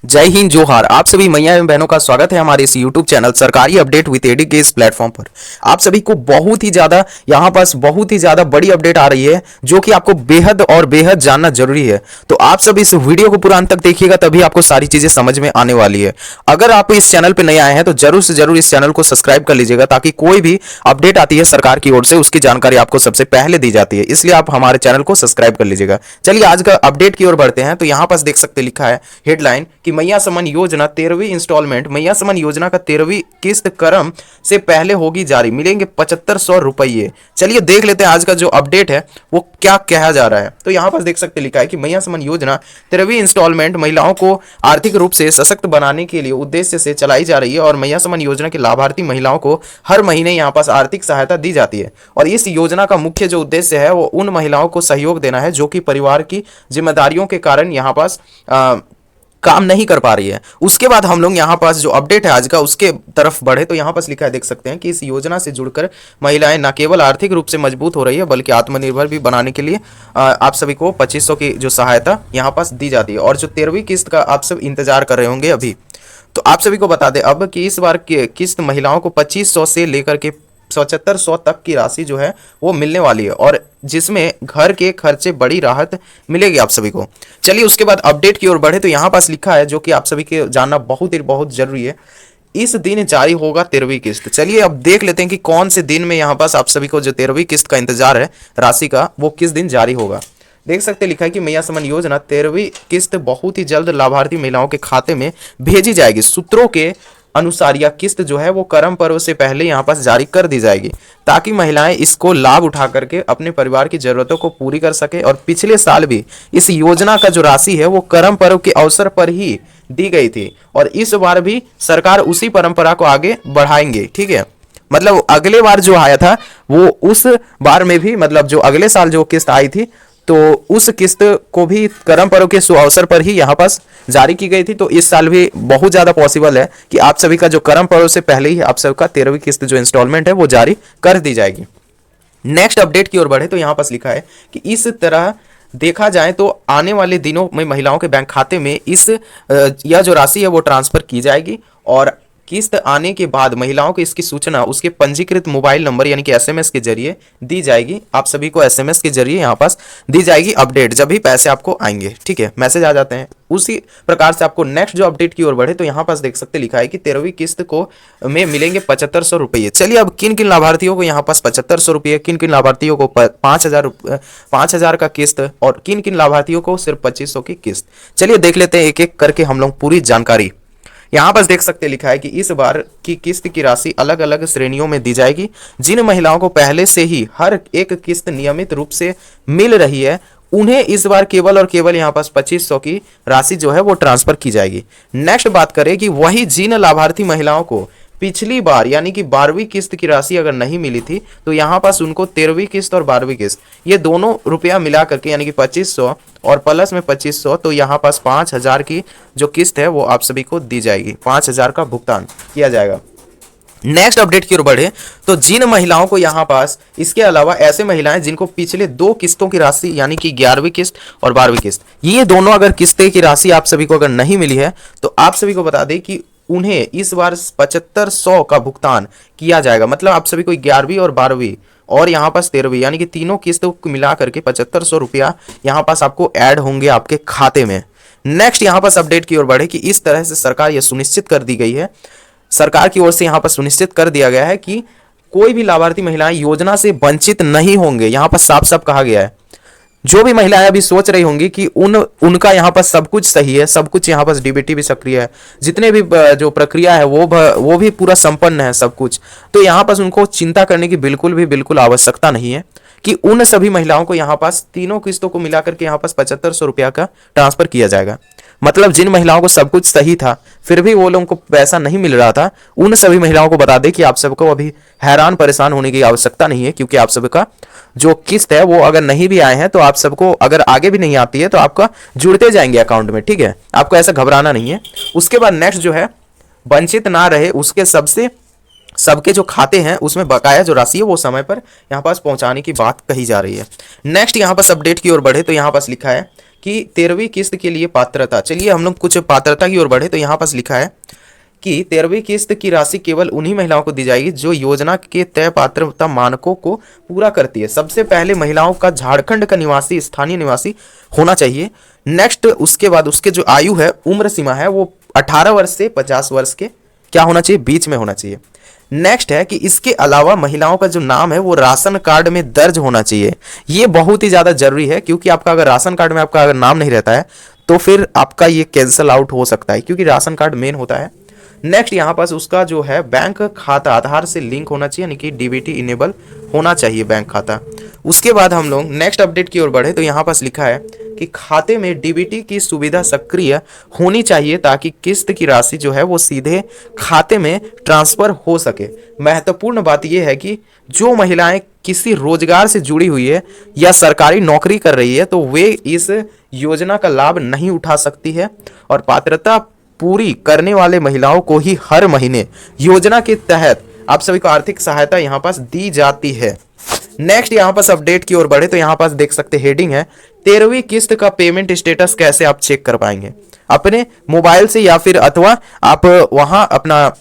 जय हिंद जोहार। आप सभी मैया एवं बहनों का स्वागत है हमारे इस YouTube चैनल सरकारी अपडेट विद एडी के इस प्लेटफॉर्म पर। आप सभी को बहुत ही ज्यादा यहाँ पास बहुत ही ज्यादा बड़ी अपडेट आ रही है जो कि आपको बेहद और बेहद जानना जरूरी है। तो आप सभी इस वीडियो को पूरा अंत तक देखिएगा, तभी आपको सारी चीजें समझ में आने वाली है। अगर आप इस चैनल पर नए आए हैं तो जरूर से जरूर इस चैनल को सब्सक्राइब कर लीजिएगा, ताकि कोई भी अपडेट आती है सरकार की ओर से उसकी जानकारी आपको सबसे पहले दी जाती है। इसलिए आप हमारे चैनल को सब्सक्राइब कर लीजिएगा। चलिए आज का अपडेट की ओर बढ़ते हैं। तो यहाँ पास देख सकते लिखा है हेडलाइन कि मैया समन योजना 13वीं इंस्टॉलमेंट, मैया समन योजना का 13वीं किस्त कर्म से पहले होगी जारी, मिलेंगे 7500 रुपये। चलिए देख लेते हैं आज का जो अपडेट है वो क्या कहा जा रहा है। तो यहां पर देख सकते लिखा है कि मैया समन योजना 13वीं इंस्टॉलमेंट महिलाओं को आर्थिक रूप से सशक्त बनाने के लिए उद्देश्य से चलाई जा रही है और मैया समन योजना के लाभार्थी महिलाओं को हर महीने यहां पास आर्थिक सहायता दी जाती है। और इस योजना का मुख्य जो उद्देश्य है वो उन महिलाओं को सहयोग देना है जो कि परिवार की जिम्मेदारियों के कारण यहां पास काम नहीं कर पा रही है। उसके बाद हम लोग यहाँ पास जो अपडेट है आज का उसके तरफ बढ़े तो यहाँ पास लिखा है, देख सकते हैं कि इस योजना से जुड़कर महिलाएं न केवल आर्थिक रूप से मजबूत हो रही है बल्कि आत्मनिर्भर भी बनाने के लिए आप सभी को 2500 की जो सहायता यहाँ पास दी जाती है। और जो 13वीं किस्त का आप सब इंतजार कर रहे होंगे अभी, तो आप सभी को बता दें अब कि इस बार की किस्त महिलाओं को 2500 से लेकर के 7500 तक की राशि जो है वो मिलने वाली है, और जिसमें घर के खर्चे बड़ी राहत मिलेगी आप सभी को। चलिए उसके बाद अपडेट की ओर बढ़े तो यहाँ पास लिखा है जो कि आप सभी के जानना बहुत ही बहुत जरूरी है, इस दिन जारी होगा 13वीं किस्त। चलिए अब देख लेते हैं कि कौन से दिन में यहाँ पास आप सभी को जो 13वीं किस्त का इंतजार है राशि का वो किस दिन जारी होगा। देख सकते लिखा है कि मैया समन योजना 13वीं किस्त बहुत ही जल्द लाभार्थी महिलाओं के खाते में भेजी जाएगी। सूत्रों के अनुसार यह किस्त जो है वो कर्म पर्व से पहले यहाँ पास जारी कर दी जाएगी, ताकि महिलाएं इसको लाभ उठा करके अपने परिवार की जरूरतों को पूरी कर सके। और पिछले साल भी इस योजना का जो राशि है वो कर्म पर्व के अवसर पर ही दी गई थी, और इस बार भी सरकार उसी परंपरा को आगे बढ़ाएंगे। ठीक है, मतलब अगले बार जो आया था वो उस बार में भी, मतलब जो अगले साल जो किस्त आई थी तो उस किस्त को भी करम पर्व के अवसर पर ही यहाँ पास जारी की गई थी। तो इस साल भी बहुत ज्यादा पॉसिबल है कि आप सभी का जो करम पर्व से पहले ही आप सबका 13वीं किस्त जो इंस्टॉलमेंट है वो जारी कर दी जाएगी। नेक्स्ट अपडेट की ओर बढ़े तो यहाँ पास लिखा है कि इस तरह देखा जाए तो आने वाले दिनों में महिलाओं के बैंक खाते में यह जो राशि है वो ट्रांसफर की जाएगी, और किस्त आने के बाद महिलाओं को इसकी सूचना उसके पंजीकृत मोबाइल नंबर यानी कि एसएमएस के जरिए दी जाएगी। आप सभी को एसएमएस के जरिए यहाँ पास दी जाएगी अपडेट, जब भी पैसे आपको आएंगे। ठीक है, मैसेज आ जाते हैं उसी प्रकार से आपको नेक्स्ट जो अपडेट की ओर बढ़े तो यहाँ पास देख सकते लिखा है कि 13वीं किस्त को में मिलेंगे 7500 रुपये। चलिए अब किन किन लाभार्थियों को यहाँ पास 7500 रुपये, किन किन लाभार्थियों को 5000 का किस्त, और किन किन लाभार्थियों को सिर्फ 2500 की किस्त। चलिए देख लेते हैं एक एक करके हम लोग पूरी जानकारी। यहाँ पर देख सकते लिखा है कि इस बार की किस्त की राशि अलग अलग श्रेणियों में दी जाएगी। जिन महिलाओं को पहले से ही हर एक किस्त नियमित रूप से मिल रही है उन्हें इस बार केवल और केवल यहाँ पास 2500 की राशि जो है वो ट्रांसफर की जाएगी। नेक्स्ट बात करें कि वही जिन लाभार्थी महिलाओं को पिछली बार यानी कि 12वीं किस्त की राशि अगर नहीं मिली थी तो यहाँ पास उनको 13वीं किस्त और 12वीं किस्त ये दोनों रुपया मिला करके यानी कि 2500 और प्लस में 2500, तो यहाँ पास 5000 की जो किस्त है वो आप सभी को दी जाएगी। 5000 का भुगतान किया जाएगा। नेक्स्ट अपडेट की ओर बढ़े तो जिन महिलाओं को यहाँ पास इसके अलावा ऐसे महिलाएं जिनको पिछले 2 किस्तों की राशि यानी कि 11वीं किस्त और 12वीं किस्त ये दोनों अगर किस्तें की राशि आप सभी को अगर नहीं मिली है तो आप सभी को बता दें कि उन्हें इस बार 7500 का भुगतान किया जाएगा। मतलब आप सभी को 11वीं और 12वीं और यहाँ पास 13वीं यानी कि तीनों किस्तों को मिला करके 7500 रुपया यहाँ पास आपको ऐड होंगे आपके खाते में। नेक्स्ट यहाँ पास अपडेट की ओर बढ़े कि इस तरह से सरकार यह सुनिश्चित कर दी गई है, सरकार की ओर से यहाँ पर सुनिश्चित कर दिया गया है कि कोई भी लाभार्थी महिलाएं योजना से वंचित नहीं होंगे। यहाँ पर साफ साफ कहा गया है। जो भी महिलाएं अभी सोच रही होंगी कि उनका यहाँ पर सब कुछ सही है, सब कुछ यहाँ पर डीबीटी भी सक्रिय है, जितने भी जो प्रक्रिया है वो भी पूरा संपन्न है सब कुछ, तो यहाँ पर उनको चिंता करने की बिल्कुल आवश्यकता नहीं है कि उन सभी महिलाओं को यहाँ पास तीनों किस्तों को मिलाकर के यहाँ पास 7500 रुपया का ट्रांसफर किया जाएगा। मतलब जिन महिलाओं को सब कुछ सही था फिर भी वो लोगों को पैसा नहीं मिल रहा था, उन सभी महिलाओं को बता दें कि आप सबको अभी हैरान परेशान होने की आवश्यकता नहीं है, क्योंकि आप सबका जो किस्त है वो अगर नहीं भी आए हैं तो आप सबको अगर आगे भी नहीं आती है तो आपका जुड़ते जाएंगे अकाउंट में। ठीक है, आपको ऐसा घबराना नहीं है। उसके बाद नेक्स्ट जो है वंचित ना रहे उसके सबके जो खाते हैं उसमें बकाया जो राशि है वो समय पर यहाँ पास पहुंचाने की बात कही जा रही है। नेक्स्ट यहाँ पास अपडेट की ओर बढ़े तो यहाँ पास लिखा है कि 13वीं किस्त के लिए पात्रता। चलिए हम लोग कुछ पात्रता की ओर बढ़े तो यहाँ पास लिखा है कि 13वीं किस्त की राशि केवल उन्हीं महिलाओं को दी जाएगी जो योजना के तय पात्रता मानकों को पूरा करती है। सबसे पहले महिलाओं का झारखंड का निवासी, स्थानीय निवासी होना चाहिए। नेक्स्ट उसके बाद उसके जो आयु है, उम्र सीमा है, वो 18 वर्ष से 50 वर्ष के क्या होना चाहिए, बीच में होना चाहिए। नेक्स्ट है कि इसके अलावा महिलाओं का जो नाम है वो राशन कार्ड में दर्ज होना चाहिए। ये बहुत ही ज्यादा जरूरी है, क्योंकि आपका अगर राशन कार्ड में आपका अगर नाम नहीं रहता है तो फिर आपका ये कैंसिल आउट हो सकता है, क्योंकि राशन कार्ड मेन होता है। नेक्स्ट यहाँ पास उसका जो है बैंक खाता आधार से लिंक होना चाहिए, यानी कि डीबीटी इनेबल होना चाहिए बैंक खाता। उसके बाद हम लोग नेक्स्ट अपडेट की ओर बढ़े तो यहाँ पास लिखा है कि खाते में डीबीटी की सुविधा सक्रिय होनी चाहिए ताकि किस्त की राशि जो है वो सीधे खाते में ट्रांसफर हो सके। महत्वपूर्ण बात यह है कि जो महिलाएं किसी रोजगार से जुड़ी हुई है या सरकारी नौकरी कर रही है तो वे इस योजना का लाभ नहीं उठा सकती है, और पात्रता पूरी करने वाले महिलाओं को ही हर महीने योजना के तहत आप सभी को आर्थिक सहायता यहाँ पास दी जाती है। नेक्स्ट यहाँ पास अपडेट की ओर बढ़े तो यहाँ पास देख सकते हेडिंग है 13वीं किस्त का पेमेंट स्टेटस कैसे आप चेक कर पाएंगे अपने मोबाइल से, या फिर अथवा आप वहां अपना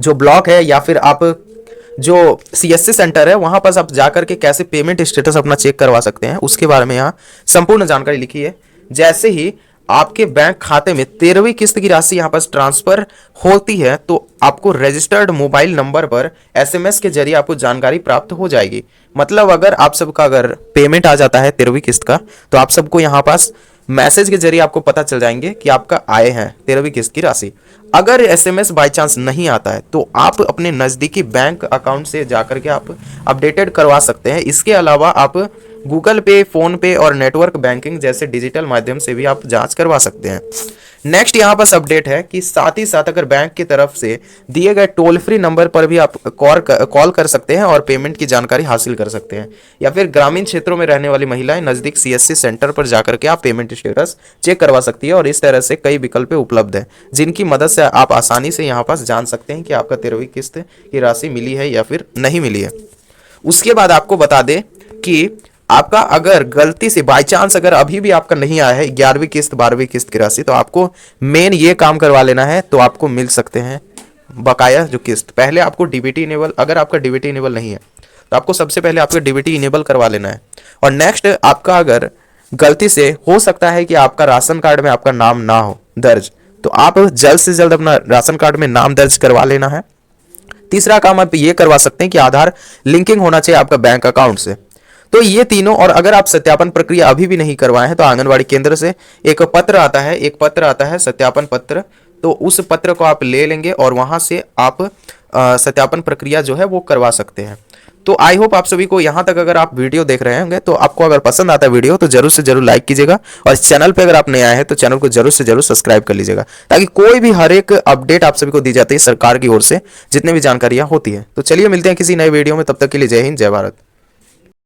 जो ब्लॉक है या फिर आप जो सीएससी सेंटर है वहां पास आप जाकर के कैसे पेमेंट स्टेटस अपना चेक करवा सकते हैं, उसके बारे में यहाँ संपूर्ण जानकारी लिखी है। जैसे ही आपके बैंक खाते में 13वीं किस्त की राशि यहाँ पर ट्रांसफर होती है तो आपको रजिस्टर्ड मोबाइल नंबर पर एसएमएस के जरिए आपको जानकारी प्राप्त हो जाएगी। मतलब अगर आप सबका अगर पेमेंट आ जाता है 13वीं किस्त का तो आप सबको यहाँ पास मैसेज के जरिए आपको पता चल जाएंगे कि आपका आए हैं 13वीं किस्त की राशि। अगर एसएमएस बाय चांस नहीं आता है तो आप अपने नज़दीकी बैंक अकाउंट से जाकर के आप अपडेटेड करवा सकते हैं। इसके अलावा आप गूगल पे, फोन पे और नेटवर्क बैंकिंग जैसे डिजिटल माध्यम से भी आप जांच करवा सकते हैं। नेक्स्ट यहाँ पास अपडेट है कि साथ ही साथ अगर बैंक की तरफ से दिए गए टोल फ्री नंबर पर भी आप कॉल कर सकते हैं और पेमेंट की जानकारी हासिल कर सकते हैं, या फिर ग्रामीण क्षेत्रों में रहने वाली महिलाएं नजदीक सीएससी सेंटर पर जाकर के आप पेमेंट स्टेटस चेक करवा सकती है। और इस तरह से कई विकल्प उपलब्ध है जिनकी मदद से आप आसानी से यहाँ पास जान सकते हैं कि आपका 13वीं किस्त की राशि मिली है या फिर नहीं मिली है। उसके बाद आपको बता दें कि आपका अगर गलती से बाय चांस अगर अभी भी आपका नहीं आया है 11वीं किस्त 12वीं किस्त की राशि, तो आपको मेन ये काम करवा लेना है, तो आपको मिल सकते हैं बकाया जो किस्त। पहले आपको डीबीटी इनेबल, अगर आपका डीबीटी इनेबल नहीं है तो आपको सबसे पहले आपका डीबीटी इनेबल करवा लेना है। और नेक्स्ट आपका अगर गलती से हो सकता है कि आपका राशन कार्ड में आपका नाम ना हो दर्ज, तो आप जल्द से जल्द अपना राशन कार्ड में नाम दर्ज करवा लेना है। तीसरा काम आप ये करवा सकते हैं कि आधार लिंकिंग होना चाहिए आपका बैंक अकाउंट से। तो ये तीनों, और अगर आप सत्यापन प्रक्रिया अभी भी नहीं करवाए हैं तो आंगनवाड़ी केंद्र से एक पत्र आता है सत्यापन पत्र, तो उस पत्र को आप ले लेंगे और वहां से आप सत्यापन प्रक्रिया जो है वो करवा सकते हैं। तो आई होप आप सभी को यहाँ तक अगर आप वीडियो देख रहे होंगे तो आपको अगर पसंद आता है वीडियो तो जरूर से जरूर लाइक कीजिएगा, और चैनल पे अगर आप नए आए हैं तो चैनल को जरूर से जरूर सब्सक्राइब कर लीजिएगा, ताकि कोई भी हर एक अपडेट आप सभी को दी जाती है सरकार की ओर से जितने भी जानकारियां होती है। तो चलिए मिलते हैं किसी नए वीडियो में, तब तक के लिए जय हिंद जय भारत।